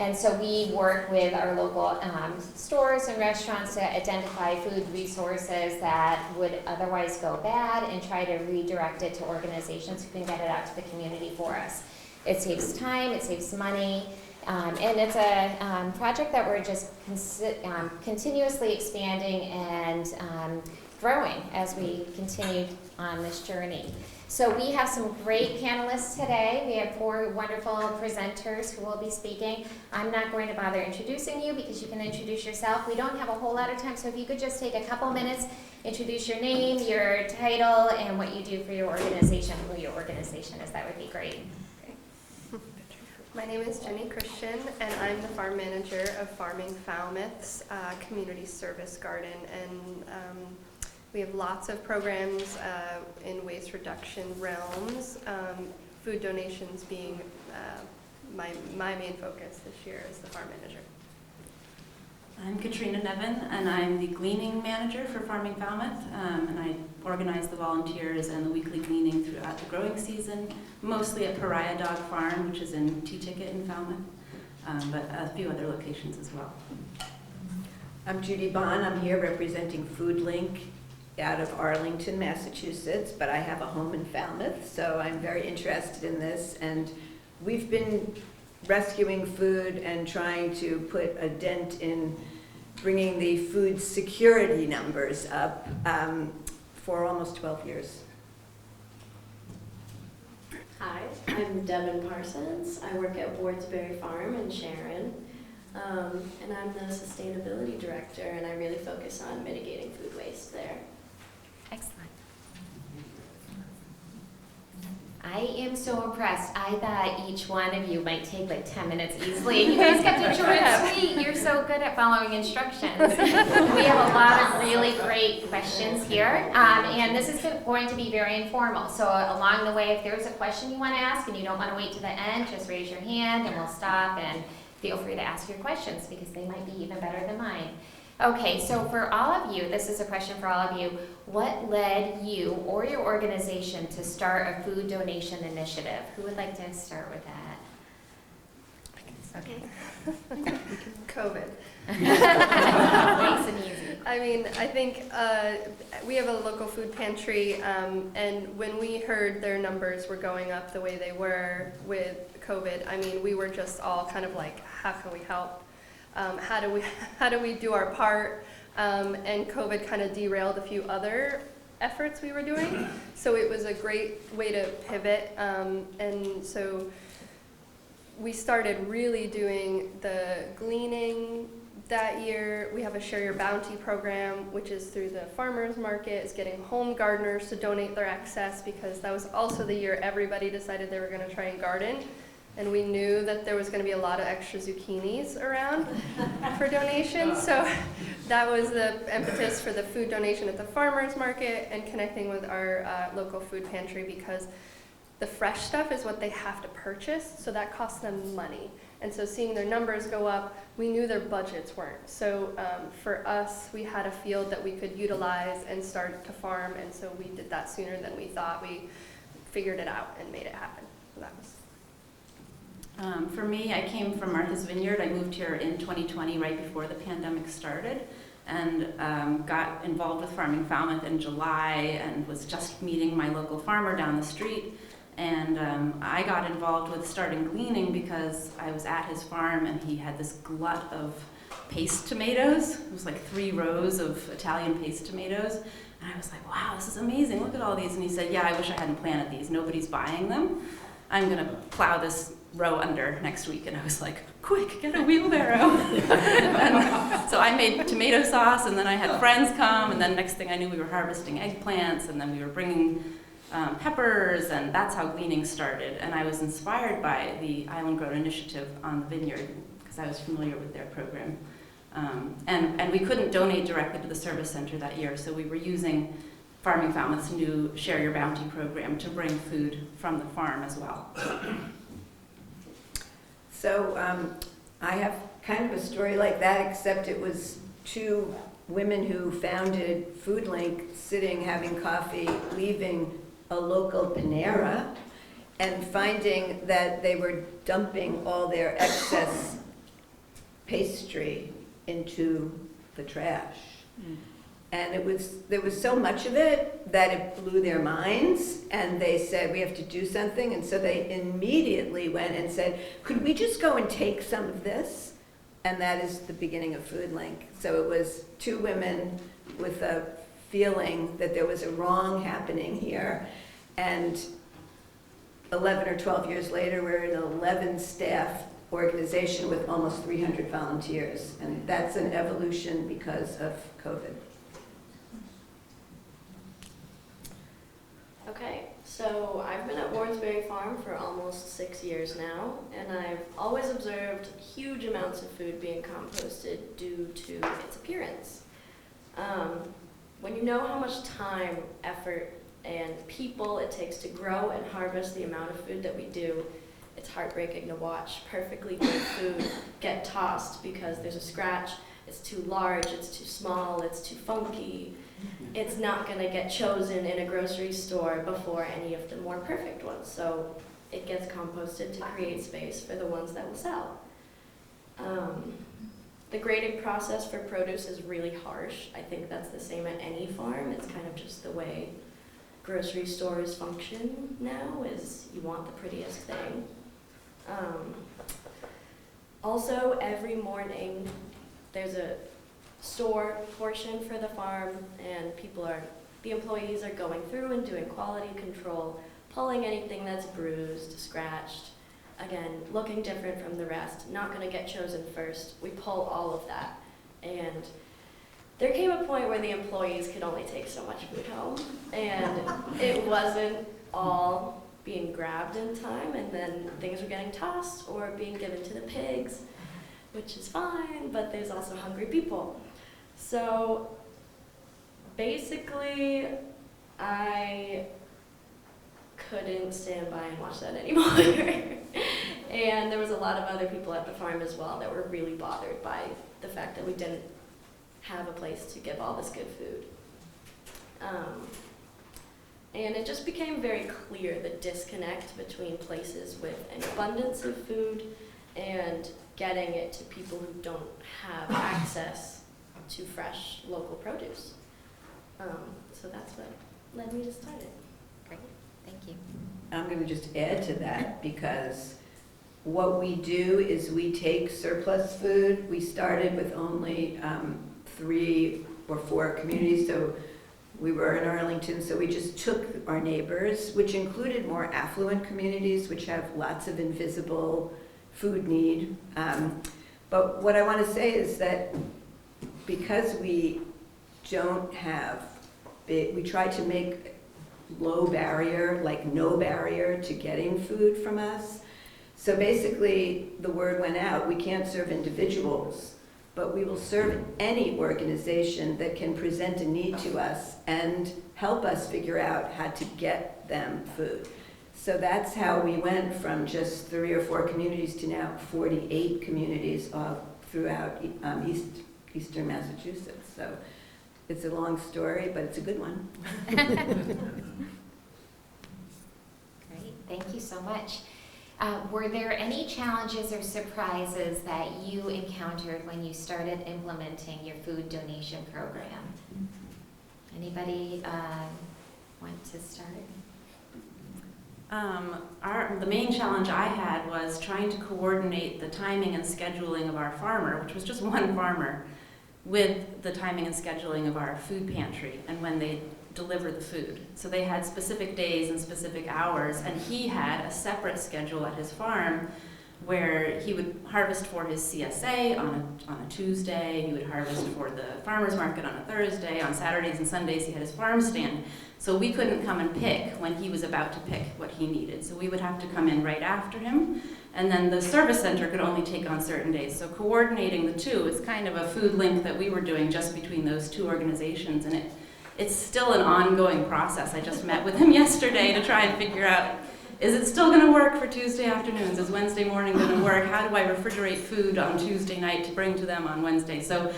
And so we work with our local stores and restaurants to identify food resources that would otherwise go bad and try to redirect it to organizations who can get it out to the community for us. It saves time, it saves money, and it's a project that we're just continuously expanding and growing as we continue on this journey. So we have some great panelists today. We have 4 wonderful presenters who will be speaking. I'm not going to bother introducing you because you can introduce yourself. We don't have a whole lot of time, so if you could just take a couple minutes, introduce your name, your title, and what you do for your organization, who your organization is, that would be great. My name is Jenny Christian, and I'm the farm manager of Farming Falmouth's community service garden. And we have lots of programs in waste reduction realms, food donations being my main focus this year as the farm manager. I'm Katrina Nevin, and I'm the gleaning manager for Farming Falmouth, and I organize the volunteers and the weekly gleaning throughout the growing season, mostly at Pariah Dog Farm, which is in T-Ticket in Falmouth, but a few other locations as well. I'm Judy Bond. I'm here representing Food Link out of Arlington, Massachusetts, but I have a home in Falmouth, so I'm very interested in this. And we've been rescuing food and trying to put a dent in bringing the food security numbers up for almost 12 years. Hi, I'm Devin Parsons. I work at Wardsbury Farm in Sharon, and I'm the sustainability director, and I really focus on mitigating food waste there. Excellent. I am so impressed. I thought each one of you might take like 10 minutes easily. You guys kept it short and sweet. You're so good at following instructions. We have a lot of really great questions here. And this is going to be very informal. So along the way, if there's a question you want to ask and you don't want to wait to the end, just raise your hand and we'll stop, and feel free to ask your questions because they might be even better than mine. Okay, so for all of you, this is a question for all of you. What led you or your organization to start a food donation initiative? Who would like to start with that? Okay. COVID. Nice and easy. I mean, I think we have a local food pantry, and when we heard their numbers were going up the way they were with COVID, I mean, we were just all kind of like, how can we help? How do we do our part? And COVID kind of derailed a few other efforts we were doing. So it was a great way to pivot. And so we started really doing the gleaning that year. We have a Share Your Bounty program, which is through the farmers market. It's getting home gardeners to donate their excess, because that was also the year everybody decided they were going to try and garden. And we knew that there was going to be a lot of extra zucchinis around for donations. So that was the impetus for the food donation at the farmers market and connecting with our local food pantry, because the fresh stuff is what they have to purchase, so that costs them money. And so seeing their numbers go up, we knew their budgets weren't. So for us, we had a field that we could utilize and start to farm, and so we did that sooner than we thought. We figured it out and made it happen. So that was. For me, I came from Martha's Vineyard. I moved here in 2020, right before the pandemic started, and got involved with Farming Falmouth in July and was just meeting my local farmer down the street. And I got involved with starting gleaning because I was at his farm and he had this glut of paste tomatoes. It was like 3 rows of Italian paste tomatoes. And I was like, wow, this is amazing. Look at all these. And he said, yeah, I wish I hadn't planted these. Nobody's buying them. I'm going to plow this row under next week. And I was like, quick, get a wheelbarrow. And so I made tomato sauce, and then I had friends come, and then next thing I knew we were harvesting eggplants, and then we were bringing peppers, and that's how gleaning started. And I was inspired by the Island Grown Initiative on the vineyard because I was familiar with their program. And we couldn't donate directly to the service center that year, so we were using Farming Falmouth's new Share Your Bounty program to bring food from the farm as well. So I have kind of a story like that, except it was 2 women who founded Food Link sitting, having coffee, leaving a local Panera, and finding that they were dumping all their excess pastry into the trash. And there was so much of it that it blew their minds, and they said, we have to do something. And so they immediately went and said, could we just go and take some of this? And that is the beginning of Food Link. So it was two women with a feeling that there was a wrong happening here. And 11 or 12 years later, we're an 11-staff organization with almost 300 volunteers. And that's an evolution because of COVID. Okay, so I've been at Wardsbury Farm for almost 6 years now, and I've always observed huge amounts of food being composted due to its appearance. When you know how much time, effort, and people it takes to grow and harvest the amount of food that we do, it's heartbreaking to watch perfectly good food get tossed because there's a scratch, it's too large, it's too small, it's too funky. It's not going to get chosen in a grocery store before any of the more perfect ones. So it gets composted to create space for the ones that will sell. The grading process for produce is really harsh. I think that's the same at any farm. It's kind of just the way grocery stores function now, is you want the prettiest thing. Also, every morning there's a store portion for the farm, and the employees are going through and doing quality control, pulling anything that's bruised, scratched, again, looking different from the rest, not going to get chosen first. We pull all of that. And there came a point where the employees could only take so much food home, and it wasn't all being grabbed in time, and then things were getting tossed or being given to the pigs, which is fine, but there's also hungry people. So basically, I couldn't stand by and watch that anymore. And there was a lot of other people at the farm as well that were really bothered by the fact that we didn't have a place to give all this good food. And it just became very clear the disconnect between places with an abundance of food and getting it to people who don't have access to fresh local produce. So that's what led me to start it. Great, thank you. I'm going to just add to that, because what we do is we take surplus food. We started with only 3 or 4 communities, so we were in Arlington, so we just took our neighbors, which included more affluent communities, which have lots of invisible food need. But what I want to say is that because we don't have we try to make low barrier, like no barrier to getting food from us. So basically, the word went out, we can't serve individuals, but we will serve any organization that can present a need to us and help us figure out how to get them food. So that's how we went from just 3 or 4 communities to now 48 communities throughout eastern Massachusetts. So it's a long story, but it's a good one. Great, thank you so much. Were there any challenges or surprises that you encountered when you started implementing your food donation program? Anybody want to start? The main challenge I had was trying to coordinate the timing and scheduling of our farmer, which was just one farmer, with the timing and scheduling of our food pantry and when they deliver the food. So they had specific days and specific hours, and he had a separate schedule at his farm where he would harvest for his CSA on a Tuesday, he would harvest for the farmer's market on a Thursday, on Saturdays and Sundays he had his farm stand. So we couldn't come and pick when he was about to pick what he needed. So we would have to come in right after him, and then the service center could only take on certain days. So coordinating the two is kind of a food link that we were doing just between those 2 organizations, and it's still an ongoing process. I just met with him yesterday to try and figure out, is it still going to work for Tuesday afternoons? Is Wednesday morning going to work? How do I refrigerate food on Tuesday night to bring to them on Wednesday? So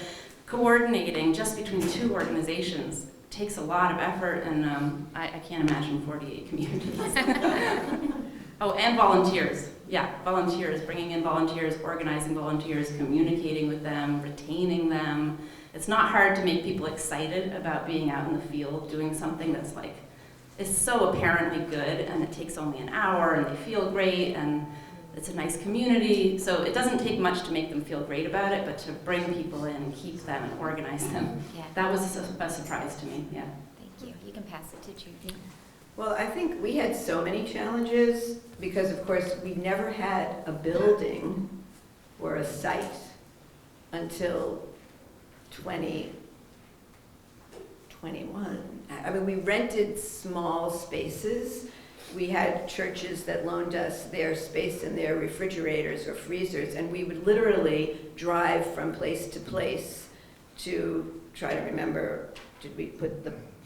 coordinating just between 2 organizations takes a lot of effort, and I can't imagine 48 communities. Oh, and volunteers. volunteers, bringing in volunteers, organizing volunteers, communicating with them, retaining them. It's not hard to make people excited about being out in the field doing something that's like, is so apparently good, and it takes only an hour, and they feel great, and it's a nice community. So it doesn't take much to make them feel great about it, but to bring people in, keep them, and organize them. Yeah. That was a surprise to me, yeah. Thank you. You can pass it to Judy. Well, I think we had so many challenges because, of course, we never had a building or a site until 2021. I mean, we rented small spaces. We had churches that loaned us their space and their refrigerators or freezers, and we would literally drive from place to place to try to remember, did we put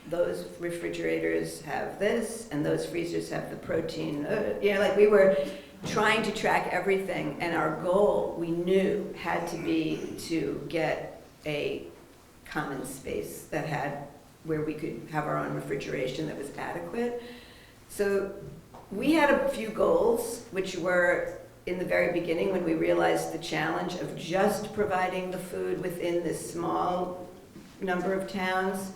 those refrigerators have this, and those freezers have the protein. Like we were trying to track everything, and our goal, we knew, had to be to get a common space that had, where we could have our own refrigeration that was adequate. So we had a few goals, which were in the very beginning when we realized the challenge of just providing the food within this small number of towns.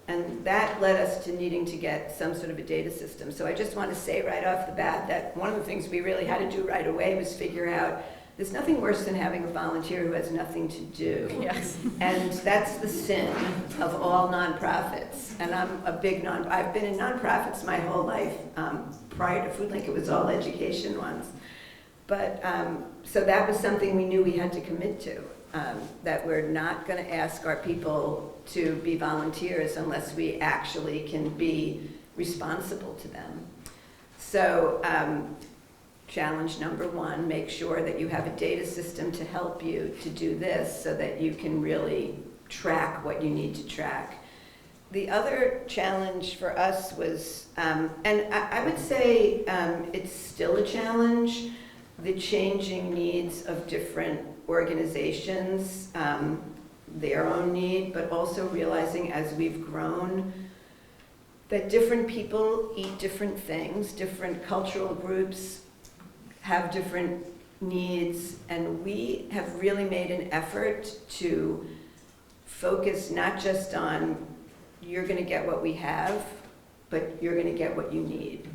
And that led us to needing to get some sort of a data system. So I just want to say right off the bat that one of the things we really had to do right away was figure out there's nothing worse than having a volunteer who has nothing to do. Yes. And that's the sin of all nonprofits. And I'm a big I've been in nonprofits my whole life. Prior to FoodLink, it was all education ones. But so that was something we knew we had to commit to. That we're not going to ask our people to be volunteers unless we actually can be responsible to them. So challenge number one, make sure that you have a data system to help you to do this so that you can really track what you need to track. The other challenge for us was, and I would say it's still a challenge, the changing needs of different organizations, their own need, but also realizing as we've grown that different people eat different things, different cultural groups have different needs, and we have really made an effort to focus not just on you're going to get what we have, but you're going to get what you need.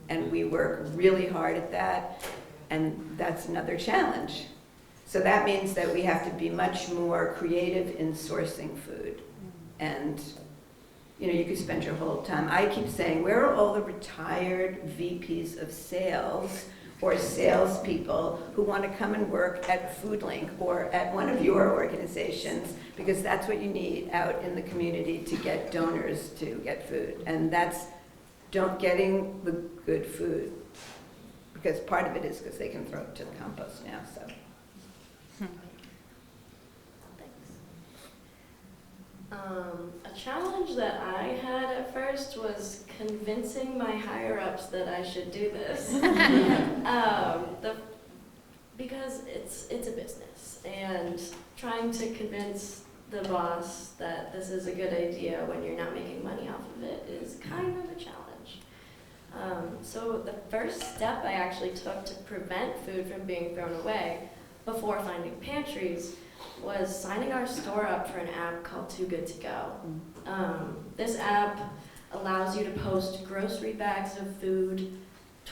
And we work really hard at that, and that's another challenge. So that means that we have to be much more creative in sourcing food. And you could spend your whole time. I keep saying, where are all the retired VPs of sales or salespeople who want to come and work at FoodLink or at one of your organizations? Because that's what you need out in the community to get donors to get food. And that's getting the good food. Because part of it is because they can throw it to the compost now. So. A challenge that I had at first was convincing my higher-ups that I should do this. Because it's a business, and trying to convince the boss that this is a good idea when you're not making money off of it is kind of a challenge. So the first step I actually took to prevent food from being thrown away before finding pantries was signing our store up for an app called Too Good To Go. This app allows you to post grocery bags of food,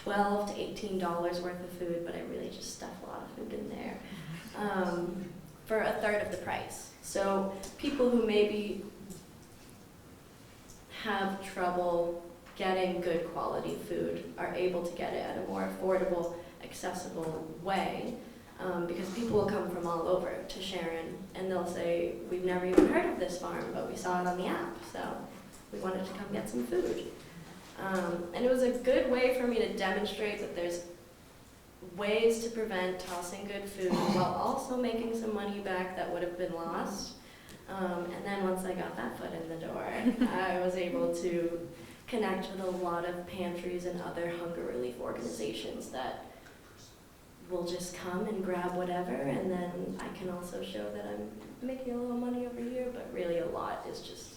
$12 to $18 worth of food, but I really just stuff a lot of food in there, for a third of the price. So people who maybe have trouble getting good quality food are able to get it at a more affordable, accessible way. Because people will come from all over to Sharon, and they'll say, we've never even heard of this farm, but we saw it on the app, so we wanted to come get some food. And it was a good way for me to demonstrate that there's ways to prevent tossing good food while also making some money back that would have been lost. And then once I got that foot in the door, I was able to connect with a lot of pantries and other hunger relief organizations that will just come and grab whatever, and then I can also show that I'm making a little money over here, but really a lot is just